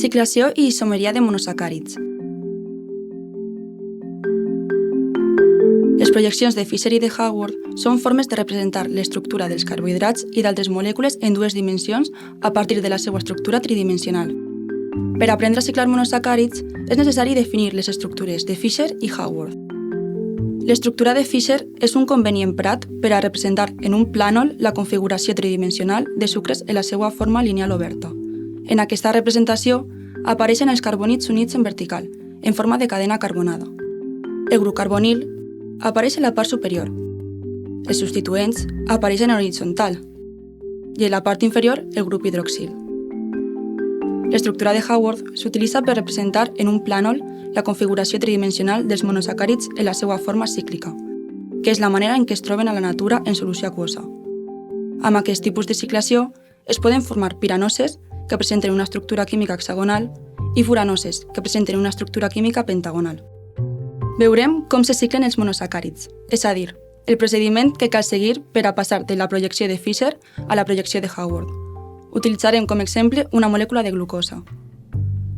Ciclació i isomeria de monosacàrids. Les projeccions de Fisher i de Haworth són formes de representar l'estructura dels carbohidrats i d'altres molècules en dues dimensions a partir de la seva estructura tridimensional. Per aprendre a ciclar monosacàrids és necessari definir les estructures de Fisher i Haworth. L'estructura de Fisher és un conveni emprat per a representar en un plànol la configuració tridimensional de sucres en la seva forma lineal oberta. En aquesta representació apareixen els carbònids units en vertical, en forma de cadena carbonada. El grup carbonil apareix en la part superior. Els substituents apareixen en horitzontal i en la part inferior el grup hidroxil. L'estructura de Haworth s'utilitza per representar en un plànol la configuració tridimensional dels monosacàrids en la seva forma cíclica, que és la manera en què es troben a la natura en solució aquosa. Amb aquest tipus de ciclació es poden formar piranoses que presenten una estructura química hexagonal i furanoses que presenten una estructura química pentagonal. Veurem com se ciclen els monosacàrids, és a dir, el procediment que cal seguir per a passar de la projecció de Fisher a la projecció de Haworth. Utilitzarem com a exemple una molècula de glucosa.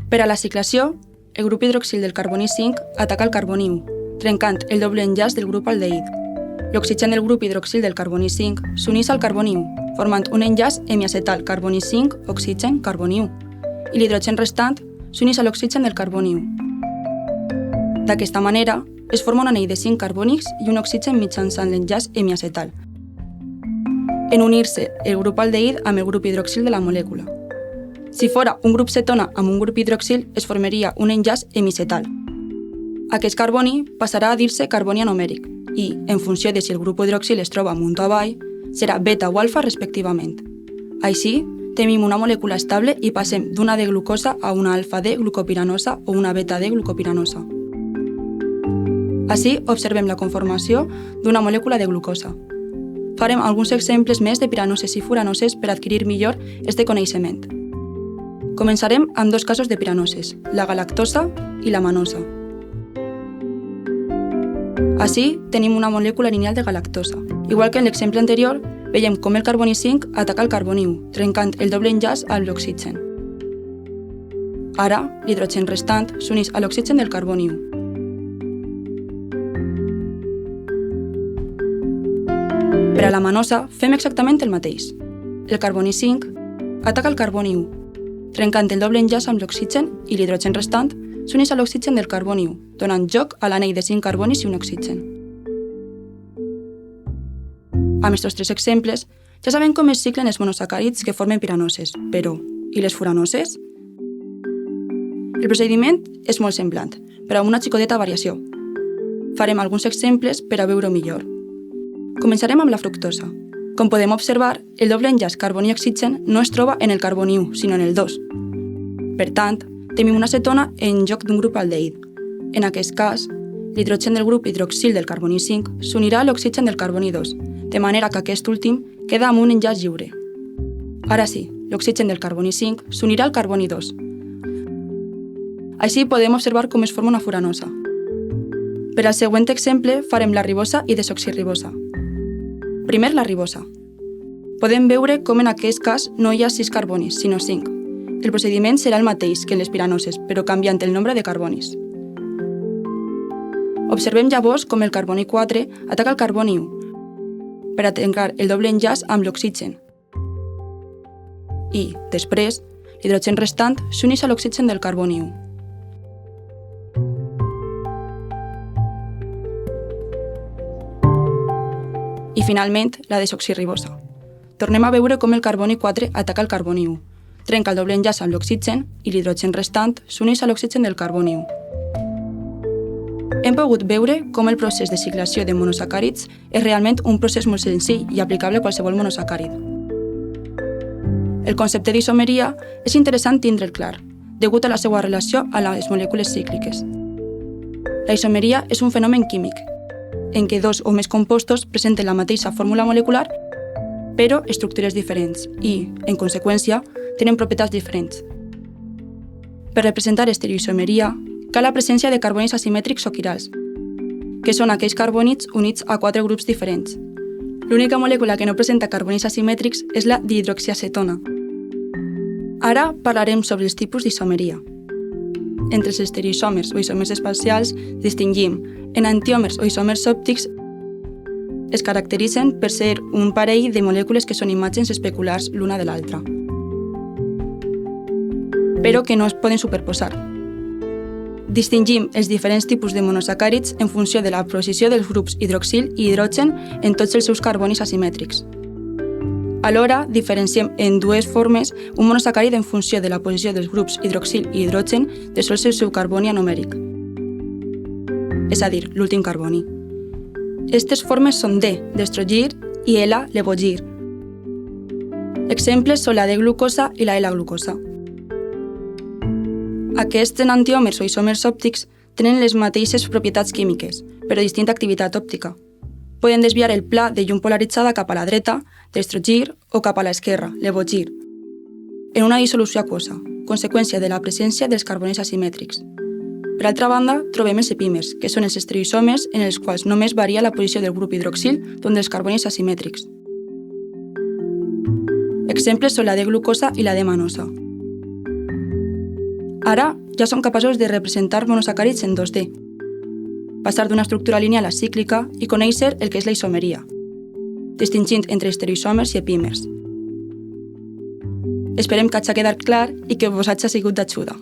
Per a la ciclació, el grup hidroxil del carboni 5 ataca el carboni 1, trencant el doble enllaç del grup aldehid. L'oxigen del grup hidroxil del carboni 5 s'uneix al carboni 1, formant un enllaç hemiacetal carboni 5, oxigen, carboni 1, i l'hidrogen restant s'uneix a l'oxigen del carboni 1. D'aquesta manera, es forma un anell de 5 carbònics i un oxigen mitjançant l'enllaç hemiacetal, en unir-se el grup aldehid amb el grup hidroxil de la molècula. Si fora un grup cetona amb un grup hidroxil, es formaria un enllaç hemicetal. Aquest carboni passarà a dir-se carboni anomèric i, en funció de si el grup hidroxil es troba amunt o avall, serà beta o alfa respectivament. Així, tenim una molècula estable i passem d'una D glucosa a una alfa D glucopiranosa o una beta D glucopiranosa. Així, observem la conformació d'una molècula de glucosa. Farem alguns exemples més de piranoses i furanoses per adquirir millor este coneixement. Començarem amb dos casos de piranoses, la galactosa i la manosa. Així, tenim una molècula lineal de galactosa. Igual que en l'exemple anterior, veiem com el carboni 5 ataca el carboni 1, trencant el doble enllaç amb l'oxigen. Ara, l'hidrogen restant s'uneix a l'oxigen del carboni 1. Per a la manosa, fem exactament el mateix. El carboni 5 ataca el carboni 1, trencant el doble enllaç amb l'oxigen i l'hidrogen restant s'uneix a l'oxigen del carboni 1, donant lloc a l'anell de 5 carbonis i un oxigen. Amb aquests tres exemples, ja sabem com es ciclen els monosacàrids que formen piranoses, però, i les furanoses? El procediment és molt semblant, però amb una xicoteta variació. Farem alguns exemples per a veure-ho millor. Començarem amb la fructosa. Com podem observar, el doble enllaç carboni-oxigen no es troba en el carboni 1, sinó en el 2. Per tant, tenim una cetona en lloc d'un grup aldehid. En aquest cas, l'hidrogen del grup hidroxil del carboni 5 s'unirà a l'oxigen del carboni 2, de manera que aquest últim queda amb un enllaç lliure. Ara sí, l'oxigen del carboni 5 s'unirà al carboni 2. Així podem observar com es forma una furanosa. Per al següent exemple farem la ribosa i desoxirribosa. Primer, la ribosa. Podem veure com en aquest cas no hi ha 6 carbonis, sinó 5. El procediment serà el mateix que en les piranoses, però canviant el nombre de carbonis. Observem llavors com el carboni 4 ataca el carboni 1 per a trencar el doble enllaç amb l'oxigen. I, després, l'hidrogen restant s'uneix a l'oxigen del carboni 1. I finalment, la desoxirribosa. Tornem a veure com el carboni 4 ataca el carboni 1, trenca el doble enllaç amb l'oxigen i l'hidrogen restant s'uneix a l'oxigen del carboni 1. Hem pogut veure com el procés de ciclació de monosacàrids és realment un procés molt senzill i aplicable a qualsevol monosacàrid. El concepte d'isomeria és interessant tindre'l clar, degut a la seva relació a les molècules cícliques. La isomeria és un fenomen químic, en què dos o més compostos presenten la mateixa fórmula molecular, però estructures diferents i, en conseqüència, tenen propietats diferents. Per representar estereoisomeria, cal la presència de carbonis asimètrics o quirals, que són aquells carbònids units a 4 grups diferents. L'única molècula que no presenta carbonis asimètrics és la dihidroxiacetona. Ara parlarem sobre els tipus d'isomeria. Entre els estereoisòmers o isòmers espacials distingim enantiòmers o isòmers òptics. Es caracteritzen per ser un parell de molècules que són imatges especulars l'una de l'altra, però que no es poden superposar. Distingim els diferents tipus de monosacàrids en funció de la posició dels grups hidroxil i hidrogen en tots els seus carbonis asimètrics. Alhora, diferenciem en dues formes un monosacàrid en funció de la posició dels grups hidroxil i hidrogen de sols el seu carboni anomèric, és a dir, l'últim carboni. Aquestes formes són D, destrogir, i L, levogir. Exemples són la D-glucosa i la L-glucosa. Aquests enantiòmers o isòmers òptics tenen les mateixes propietats químiques, però distinta activitat òptica. Poden desviar el pla de llum polaritzada cap a la dreta, destrogir, o cap a l'esquerra, levogir, en una dissolució aquosa, conseqüència de la presència dels carbonis asimètrics. Per altra banda, trobem els epímers, que són els estereoisòmers en els quals només varia la posició del grup hidroxil d'un dels carbonis asimètrics. Exemples són la D-glucosa i la D-manosa. Ara ja som capaços de representar monosacàrids en 2D, passar d'una estructura lineal a cíclica i conèixer el que és la isomeria, distingint entre estereoisòmers i epímers. Esperem que hagi quedat clar i que vos hagi sigut d'ajuda.